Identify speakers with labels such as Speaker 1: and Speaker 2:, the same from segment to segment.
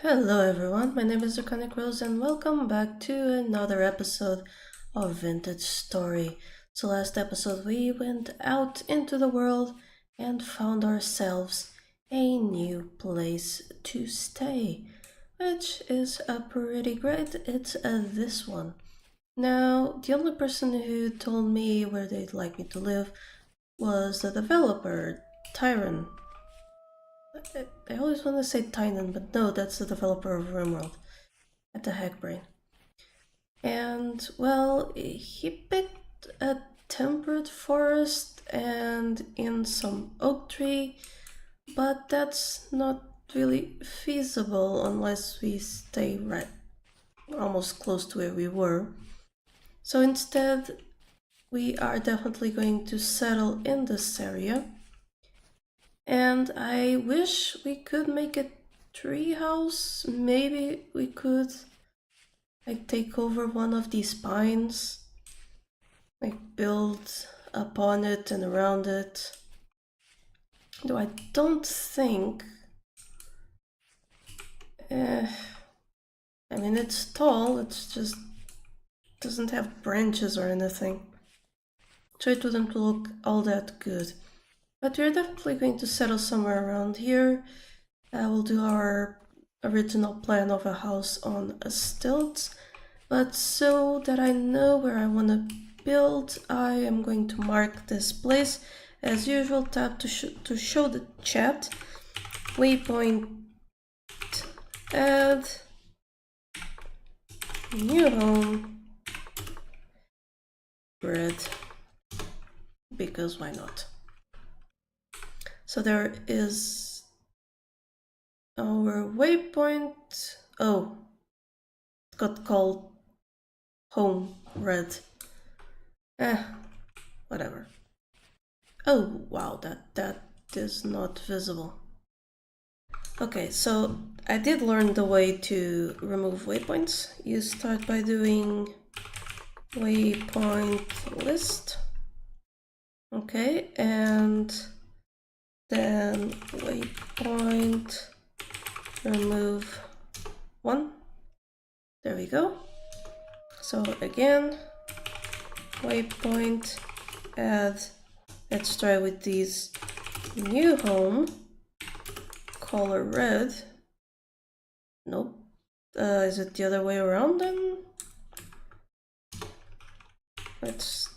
Speaker 1: Hello everyone, my name is Draconicrose and welcome back to another episode of Vintage Story. So last episode we went out into the world and found ourselves a new place to stay, which is pretty great. It's this one. Now, the only person who told me where they'd like me to live was the developer, Tyron. I always want to say Tynan, but no, that's the developer of RimWorld at the Hackbrain. And, well, he picked a temperate forest and in some oak tree, but that's not really feasible unless we stay right almost close to where we were. So instead, we are definitely going to settle in this area. And I wish we could make a tree house. Maybe we could like take over one of these pines, like build upon it and around it. Though I don't think I mean, it's tall, it's just doesn't have branches or anything, so it wouldn't look all that good. But we're definitely going to settle somewhere around here. We'll do our original plan of a house on a stilt, but so that I know where I want to build, I am going to mark this place. As usual, tap to show the chat. Waypoint, add, new home, bread, because why not? So there is our waypoint. Oh, it got called home red. Whatever. Oh wow, that is not visible. Okay, so I did learn the way to remove waypoints. You start by doing waypoint list. Okay, and then waypoint remove 1. There we go. So again, waypoint add. Let's try with these new home, color red. Nope. Is it the other way around then? Let's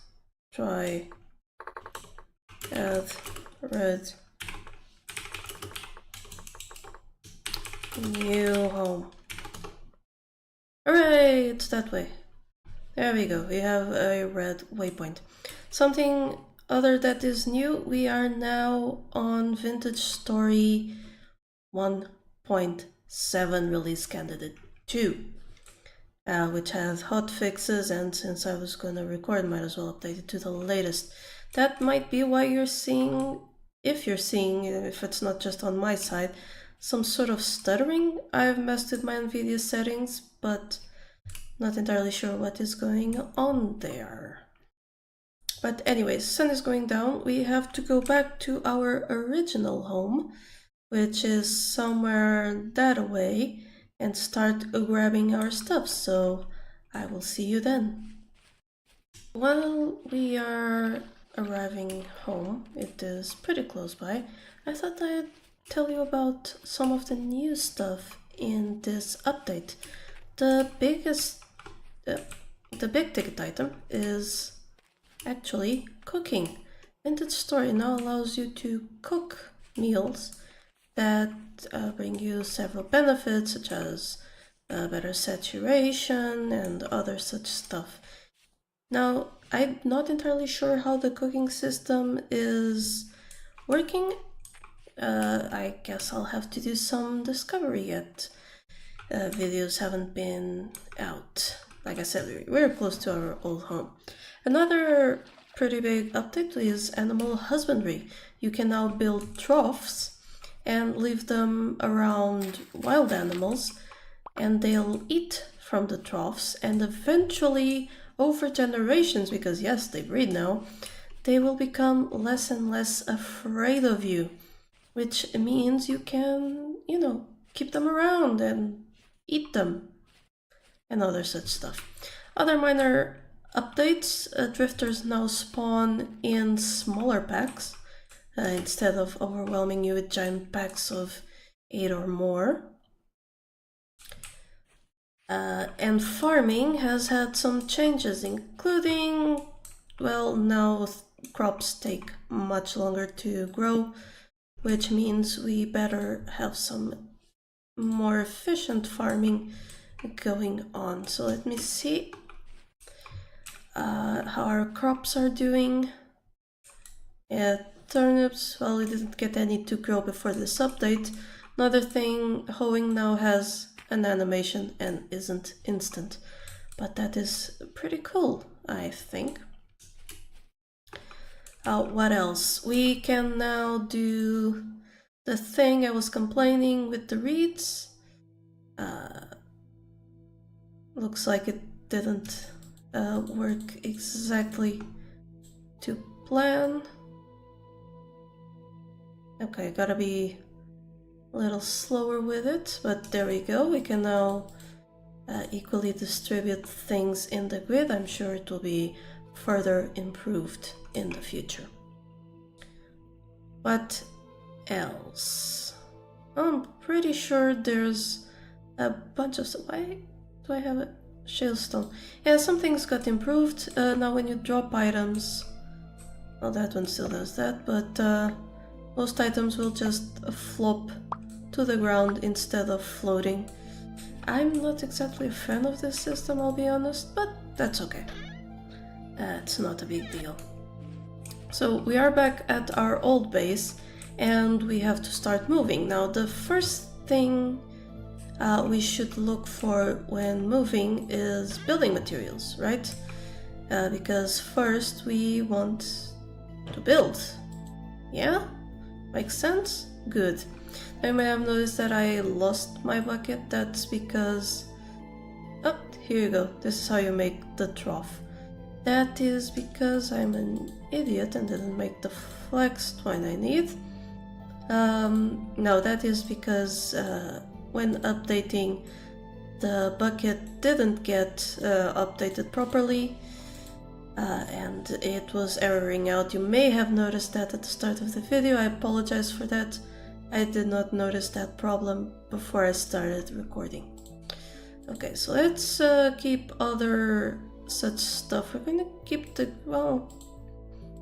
Speaker 1: try add red, new home. Hooray, it's that way. There we go, we have a red waypoint. Something other that is new, we are now on Vintage Story 1.7 release candidate 2, which has hotfixes, and since I was going to record, might as well update it to the latest. That might be why you're seeing, if it's not just on my side, some sort of stuttering. I've messed with my NVIDIA settings, but not entirely sure what is going on there. But anyways, sun is going down. We have to go back to our original home, which is somewhere that way, and start grabbing our stuff. So I will see you then. While we are arriving home, it is pretty close by, I thought I'd tell you about some of the new stuff in this update. The big ticket item is actually cooking. Vintage Story now allows you to cook meals that bring you several benefits, such as better saturation and other such stuff. Now, I'm not entirely sure how the cooking system is working. I guess I'll have to do some discovery yet. Videos haven't been out. Like I said, we're close to our old home. Another pretty big update is animal husbandry. You can now build troughs and leave them around wild animals, and they'll eat from the troughs, and eventually, over generations, because yes, they breed now, they will become less and less afraid of you, which means you can, keep them around and eat them and other such stuff. Other minor updates, drifters now spawn in smaller packs instead of overwhelming you with giant packs of 8 or more. And farming has had some changes, including, well, now crops take much longer to grow, which means we better have some more efficient farming going on. So let me see how our crops are doing. Turnips, well, we didn't get any to grow before this update. Another thing, hoeing now has an animation and isn't instant, but that is pretty cool, I think. What else? We can now do the thing I was complaining with the reeds. Looks like it didn't work exactly to plan. Okay, gotta be a little slower with it, but there we go. We can now equally distribute things in the grid. I'm sure it will be further improved in the future. What else? I'm pretty sure there's a bunch of... Why do I have a shellstone? Yeah, some things got improved. Now when you drop items... Well, that one still does that, but most items will just flop to the ground instead of floating. I'm not exactly a fan of this system, I'll be honest, but that's okay. It's not a big deal. So we are back at our old base and we have to start moving. Now the first thing we should look for when moving is building materials, right? Because first we want to build. Yeah? Makes sense? Good. You may have noticed that I lost my bucket. That's because... Oh, here you go. This is how you make the trough. That is because I'm an idiot and didn't make the flex twine I need. No, that is because when updating, the bucket didn't get updated properly and it was erroring out. You may have noticed that at the start of the video. I apologize for that. I did not notice that problem before I started recording. Okay, so let's keep other such stuff. We're gonna keep the, well,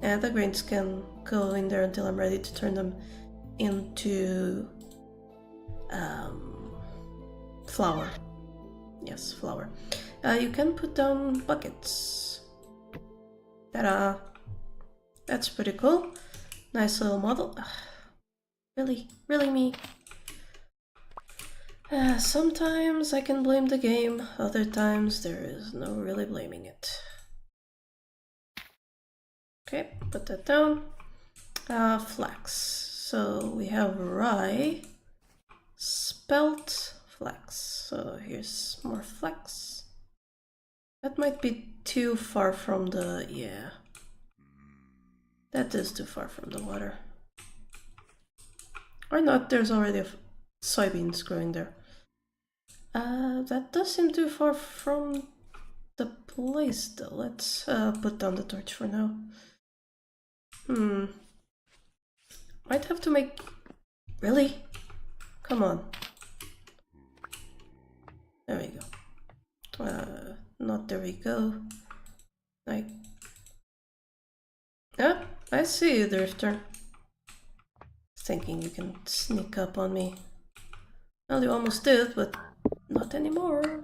Speaker 1: yeah, the grains can go in there until I'm ready to turn them into flour. Yes, flour. You can put down buckets. Ta-da! That's pretty cool. Nice little model. Really me. Sometimes I can blame the game, other times there is no really blaming it. Okay, put that down. Flax. So we have rye, spelt, flax. So here's more flax. That might be too far from the... yeah. That is too far from the water. Or not, there's already soybeans growing there. That does seem too far from the place though. Let's put down the torch for now. Might have to make... Really? Come on. There we go. Not there we go. Yeah, I see you, Drifter. Thinking you can sneak up on me. Well, you almost did, but not anymore.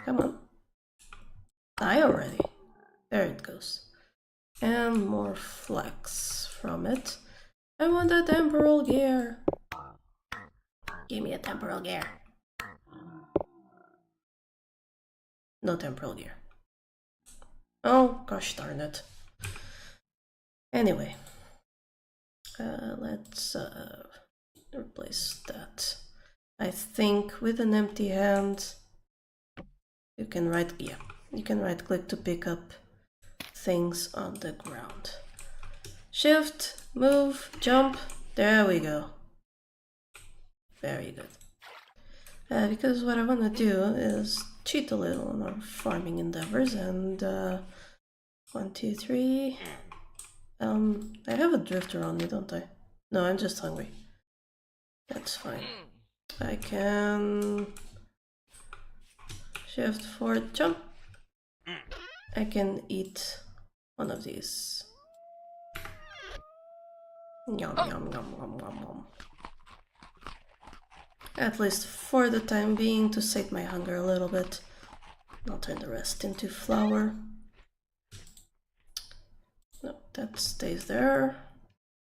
Speaker 1: Come on. Die already. There it goes. And more flax from it. I want a temporal gear. Give me a temporal gear. No temporal gear. Oh, gosh darn it. Anyway. Let's replace that. I think with an empty hand you can right click to pick up things on the ground. Shift, move, jump, there we go. Very good. Because what I want to do is cheat a little on our farming endeavors, and 1, 2, 3. I have a drifter on me, don't I? No, I'm just hungry. That's fine. I can shift forward, jump. I can eat one of these. Yum, yum, yum, yum, yum, yum. At least for the time being, to sate my hunger a little bit. I'll turn the rest into flour. No, that stays there.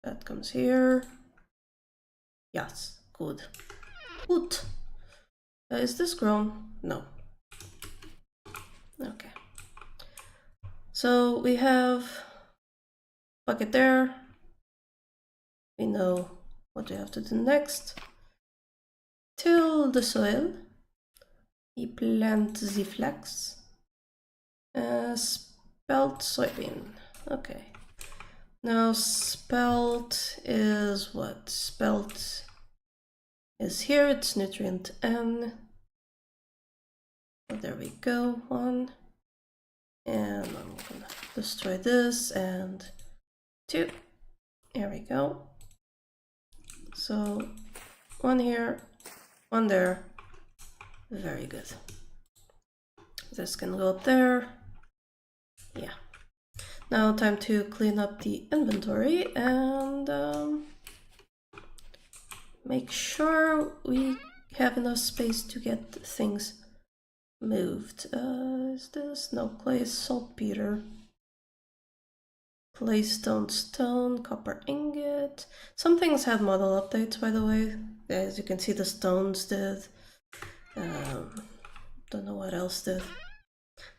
Speaker 1: That comes here. Yes, good. Good. Is this grown? No. Okay. So we have bucket there. We know what we have to do next. Till the soil. We plant the flax. Spelt soybean. Okay. Now spelt is what? Spelt is here, it's nutrient N. Oh, there we go, 1. And I'm gonna destroy this, and 2. There we go. So 1 here, 1 there. Very good. This can go up there. Yeah. Now time to clean up the inventory and make sure we have enough space to get things moved. Is this? No, clay, saltpeter. Clay, stone, copper ingot. Some things had model updates, by the way. As you can see, the stones did. Don't know what else did.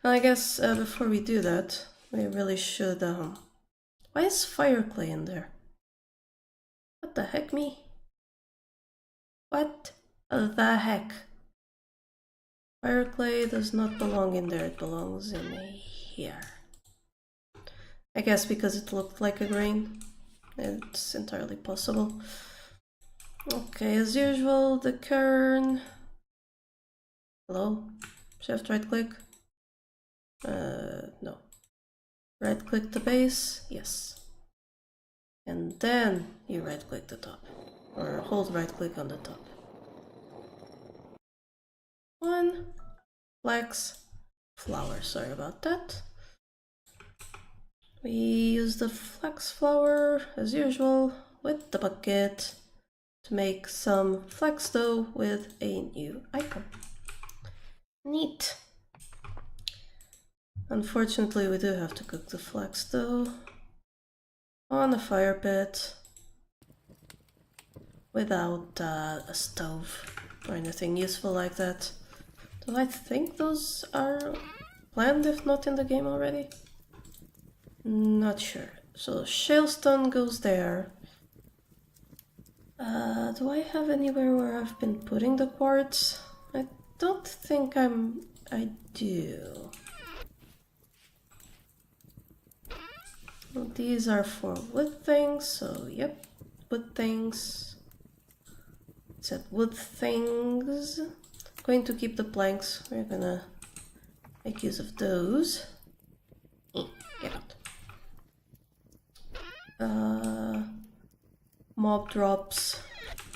Speaker 1: Well, I guess before we do that, we really should. Why is fire clay in there? What the heck, me? What the heck? Fire clay does not belong in there, it belongs in here. I guess because it looked like a grain. It's entirely possible. Okay, as usual, the kern. Hello? Shift right click? No. Right click the base? Yes. And then you right click the top. Or hold right click on the top. 1. Flax. Flour, sorry about that. We use the flax flour as usual with the bucket to make some flax dough with a new icon. Neat. Unfortunately, we do have to cook the flax dough on a fire pit without a stove or anything useful like that. Do I think those are planned, if not in the game already? Not sure. So shalestone goes there. Do I have anywhere where I've been putting the quartz? I don't think I do. Well, these are for wood things, so yep, wood things. It said wood things. Going to keep the planks. We're gonna make use of those. Get out. Mob drops.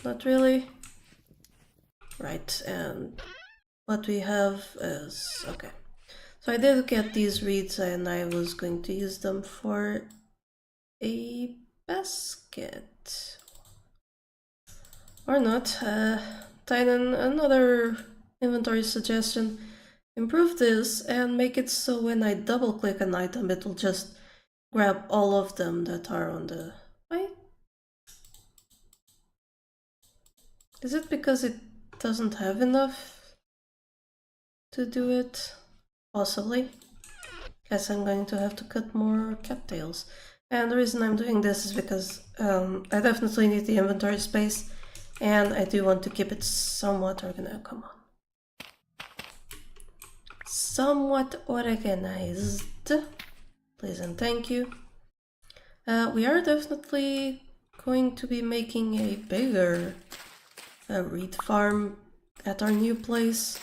Speaker 1: Not really. Right, and what we have is... okay. So I did get these reeds and I was going to use them for a basket. Or not. Titan, another inventory suggestion. Improve this and make it so when I double click an item it will just grab all of them that are on the... wait. Is it because it doesn't have enough to do it? Possibly. Guess I'm going to have to cut more cattails. And the reason I'm doing this is because I definitely need the inventory space and I do want to keep it somewhat organized. Come on. Somewhat organized. Please and thank you. We are definitely going to be making a bigger a reed farm at our new place.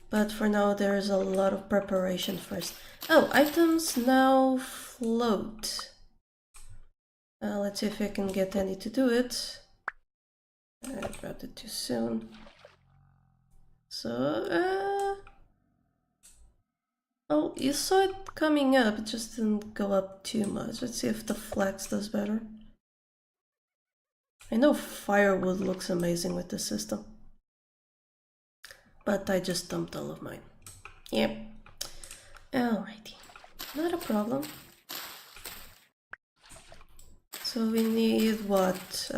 Speaker 1: But for now, there's a lot of preparation first. Oh, items now float. Let's see if I can get any to do it. I grabbed it too soon. So, oh, you saw it coming up, it just didn't go up too much. Let's see if the flax does better. I know firewood looks amazing with this system. But I just dumped all of mine. Yep. Alrighty. Not a problem. So we need what?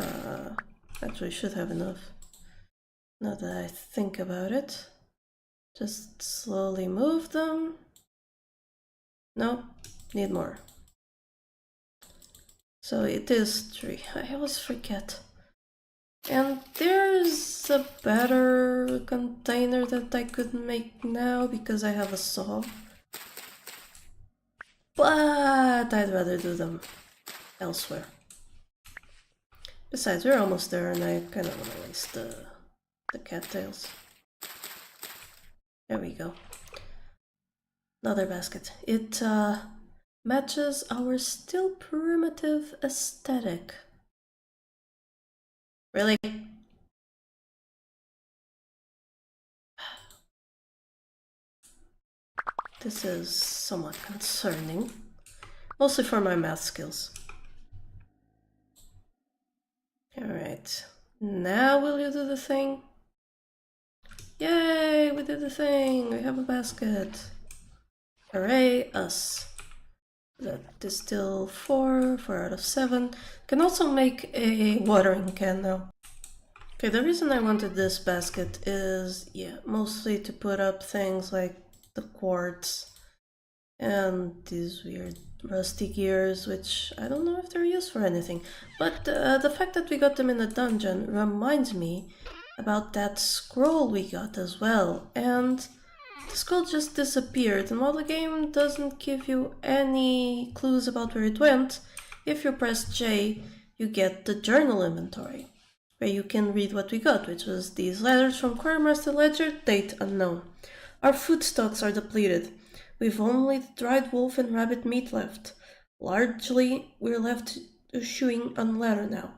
Speaker 1: Actually, should have enough. Now that I think about it. Just slowly move them. Nope, need more. So it is 3. I always forget. And there's a better container that I could make now because I have a saw. But I'd rather do them elsewhere. Besides, we're almost there and I kind of want to waste the cattails. There we go. Another basket. It matches our still primitive aesthetic. Really? This is somewhat concerning. Mostly for my math skills. Alright. Now will you do the thing? Yay! We did the thing! We have a basket. Hooray, us. That is still 4 out of 7. Can also make a watering can now. Okay, the reason I wanted this basket is, yeah, mostly to put up things like the quartz and these weird rusty gears, which I don't know if they're used for anything. But the fact that we got them in a dungeon reminds me about that scroll we got as well. And the scroll just disappeared, and while the game doesn't give you any clues about where it went, if you press J, you get the journal inventory, where you can read what we got, which was these letters from Quartermaster Ledger, date unknown. Our food stocks are depleted. We've only dried wolf and rabbit meat left. Largely, we're left chewing on leather now.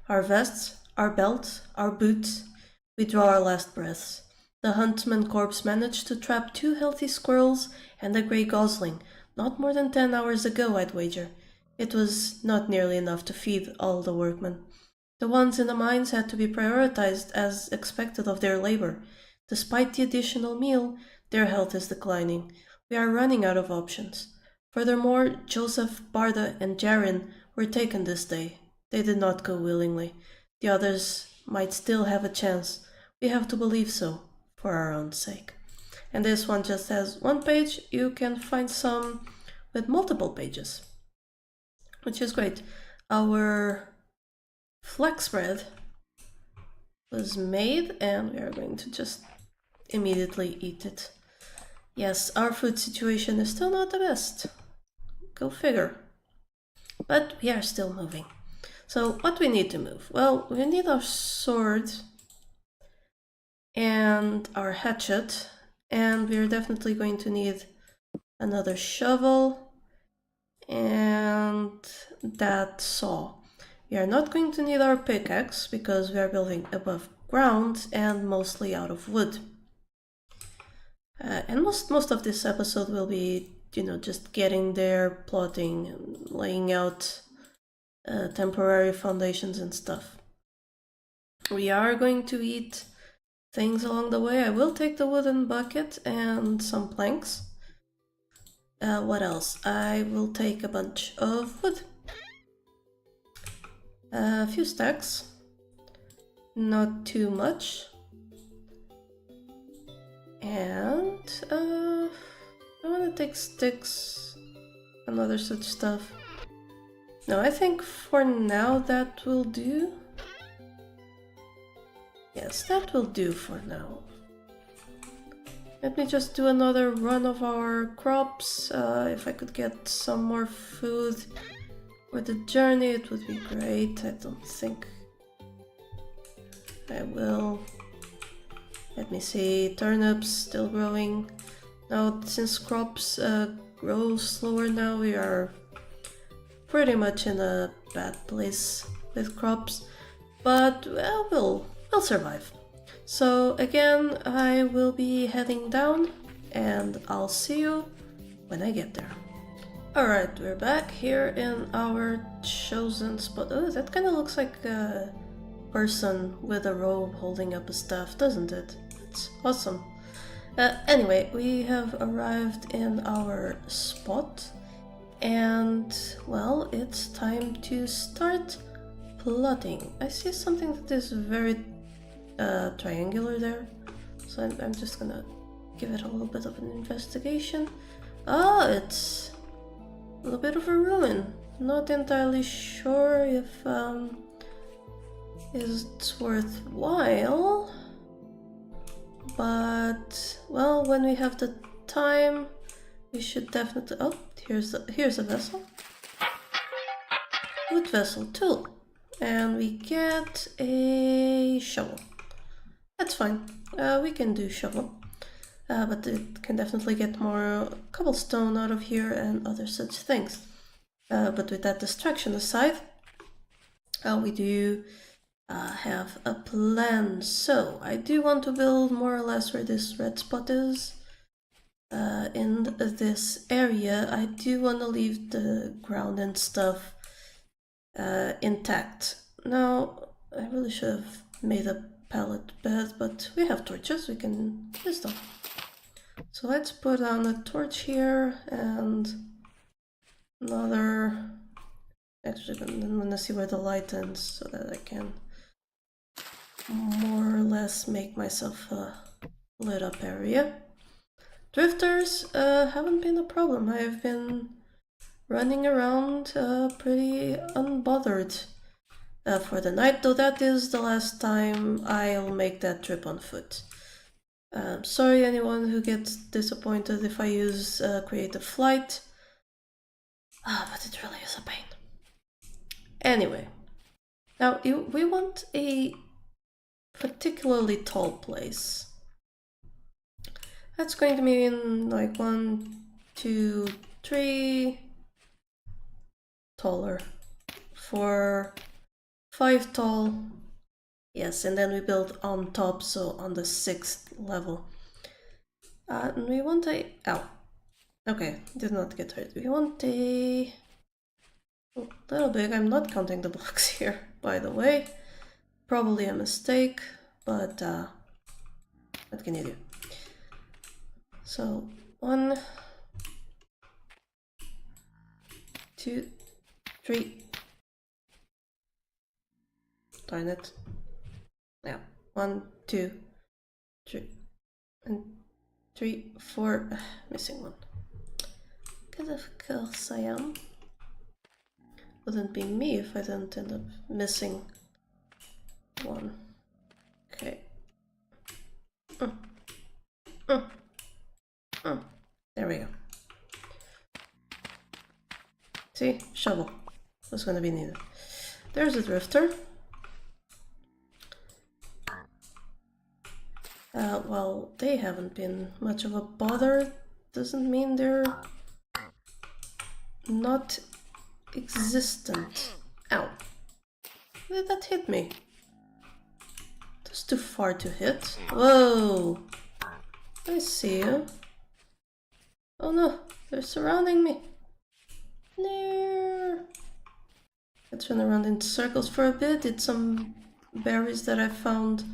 Speaker 1: Our vests, our belts, our boots, we draw our last breaths. The huntsman corpse managed to trap 2 healthy squirrels and a grey gosling, not more than 10 hours ago, I'd wager. It was not nearly enough to feed all the workmen. The ones in the mines had to be prioritized as expected of their labor. Despite the additional meal, their health is declining. We are running out of options. Furthermore, Joseph, Barda, and Jarin were taken this day. They did not go willingly. The others might still have a chance. We have to believe so, for our own sake. And this one just has 1 page. You can find some with multiple pages, which is great. Our flax bread was made and we are going to just immediately eat it. Yes, our food situation is still not the best. Go figure. But we are still moving. So what we need to move? Well, we need our sword and our hatchet, and we're definitely going to need another shovel and that saw. We are not going to need our pickaxe because we are building above ground and mostly out of wood. And most of this episode will be, just getting there, plotting, and laying out temporary foundations and stuff. We are going to eat things along the way. I will take the wooden bucket and some planks. What else? I will take a bunch of wood. A few stacks. Not too much. And I want to take sticks and other such stuff. No, I think for now that will do. Yes, that will do for now. Let me just do another run of our crops. If I could get some more food for the journey, it would be great. I don't think I will... Let me see, turnips still growing. Now, since crops grow slower now, we are pretty much in a bad place with crops. But, well, we'll survive. So, again, I will be heading down, and I'll see you when I get there. Alright, we're back here in our chosen spot. Oh, that kind of looks like a person with a robe holding up a staff, doesn't it? It's awesome. Anyway, we have arrived in our spot, and, well, it's time to start plotting. I see something that is very triangular there, so I'm just gonna give it a little bit of an investigation. Ah, it's a little bit of a ruin. Not entirely sure if it's worthwhile, but well, when we have the time, we should definitely. Oh, here's a vessel. Wood vessel tool, and we get a shovel. That's fine. We can do shovel. But it can definitely get more cobblestone out of here and other such things. But with that distraction aside, we do have a plan. So I do want to build more or less where this red spot is. In this area, I do want to leave the ground and stuff intact. Now, I really should have made a pallet bed, but we have torches, we can use them. So let's put on a torch here and another. Actually, I'm gonna see where the light ends so that I can more or less make myself a lit up area. Drifters haven't been a problem. I have been running around pretty unbothered for the night, though that is the last time I'll make that trip on foot. Sorry anyone who gets disappointed if I use creative flight, but it really is a pain. Anyway, now we want a particularly tall place. That's going to mean like 1, 2, 3 taller, 4, 5 tall. Yes, and then we build on top, so on the 6th level. And we want a... Ow. Okay, did not get hurt. We want a little big. I'm not counting the blocks here, by the way. Probably a mistake, but what can you do? So, 1, 2, 3. Darn it. Yeah, 1, 2, 3, and 3, 4. Missing one. Because of course I am. Wouldn't be me if I didn't end up missing one. Okay. There we go. See, shovel was gonna be needed. There's a drifter. Well, they haven't been much of a bother. Doesn't mean they're not existent. Ow. Where did that hit me? That's too far to hit. Whoa. I see you. Oh no, they're surrounding me. No. Let's run around in circles for a bit. Did some berries that I found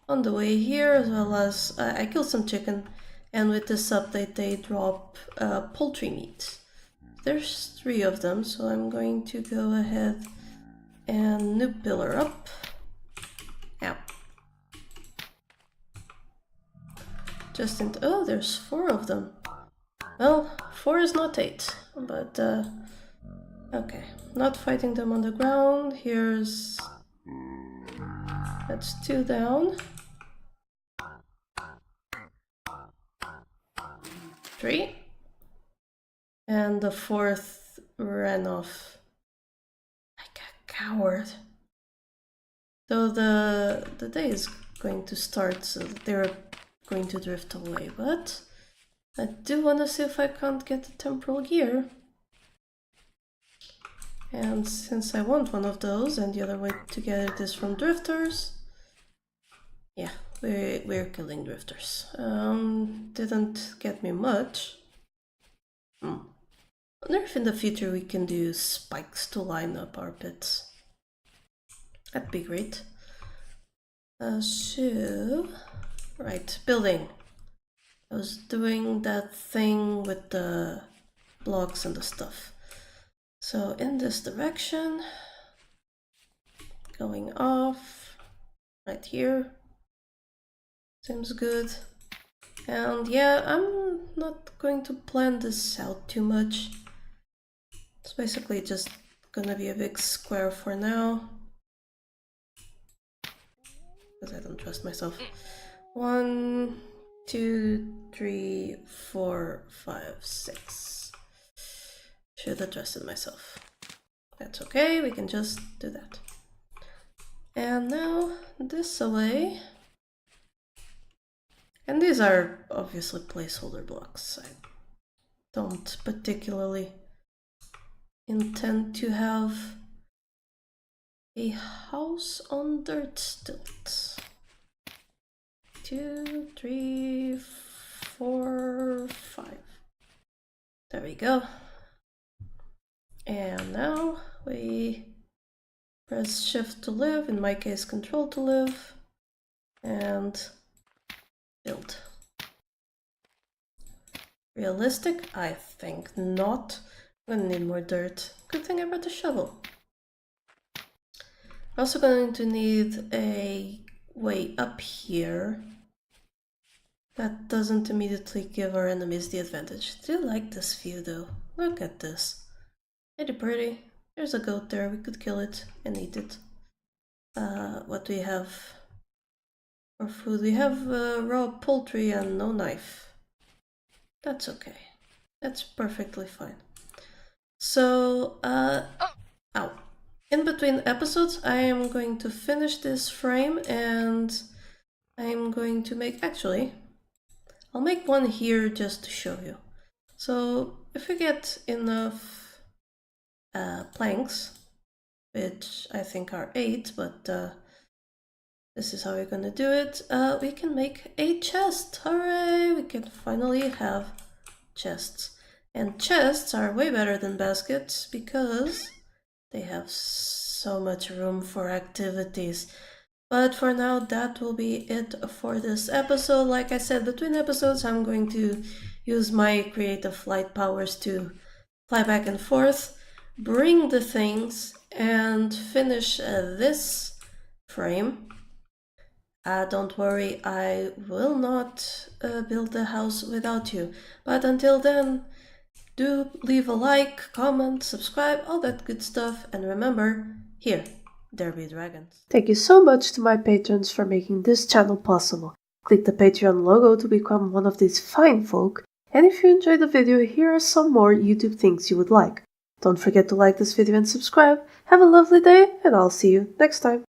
Speaker 1: on the way here, as well as I killed some chicken, and with this update they drop poultry meat. There's 3 of them, so I'm going to go ahead and new pillar up. Ow. Just in... Oh, there's 4 of them. Well, 4 is not 8, but okay. Not fighting them on the ground. Here's... That's 2 down. 3. And the 4th ran off like a coward. Though the day is going to start, so they're going to drift away, but I do want to see if I can't get a temporal gear. And since I want one of those, and the other way to get it is from drifters, yeah, we're killing drifters. Didn't get me much. I wonder if in the future we can do spikes to line up our pits. That'd be great. Right, building. I was doing that thing with the blocks and the stuff. So in this direction, going off, right here, seems good. And yeah, I'm not going to plan this out too much. It's basically just gonna be a big square for now. Because I don't trust myself. 1, 2, 3, 4, 5, 6. Should have trusted myself. That's okay, we can just do that. And now this away. And these are obviously placeholder blocks. I don't particularly intend to have a house on dirt stilts. 2, 3, 4, 5. There we go. And now we press shift to live, in my case control to live, and build. Realistic? I think not. I'm gonna need more dirt. Good thing I brought the shovel. I'm also going to need a way up here that doesn't immediately give our enemies the advantage. I do like this view though. Look at this. Pretty pretty. There's a goat there, we could kill it and eat it. What do we have for food? We have raw poultry and no knife. That's okay. That's perfectly fine. So, ow. In between episodes, I am going to finish this frame and I'm going to make, actually, I'll make one here just to show you. So, if we get enough planks, which I think are 8, but this is how we're gonna do it, we can make a chest. Hooray! We can finally have chests. And chests are way better than baskets because they have so much room for activities. But for now, that will be it for this episode. Like I said, between episodes, I'm going to use my creative flight powers to fly back and forth, bring the things, and finish this frame. Don't worry, I will not build the house without you. But until then, do leave a like, comment, subscribe, all that good stuff, and remember, here, there be dragons. Thank you so much to my patrons for making this channel possible. Click the Patreon logo to become one of these fine folk, and if you enjoyed the video, here are some more YouTube things you would like. Don't forget to like this video and subscribe. Have a lovely day, and I'll see you next time.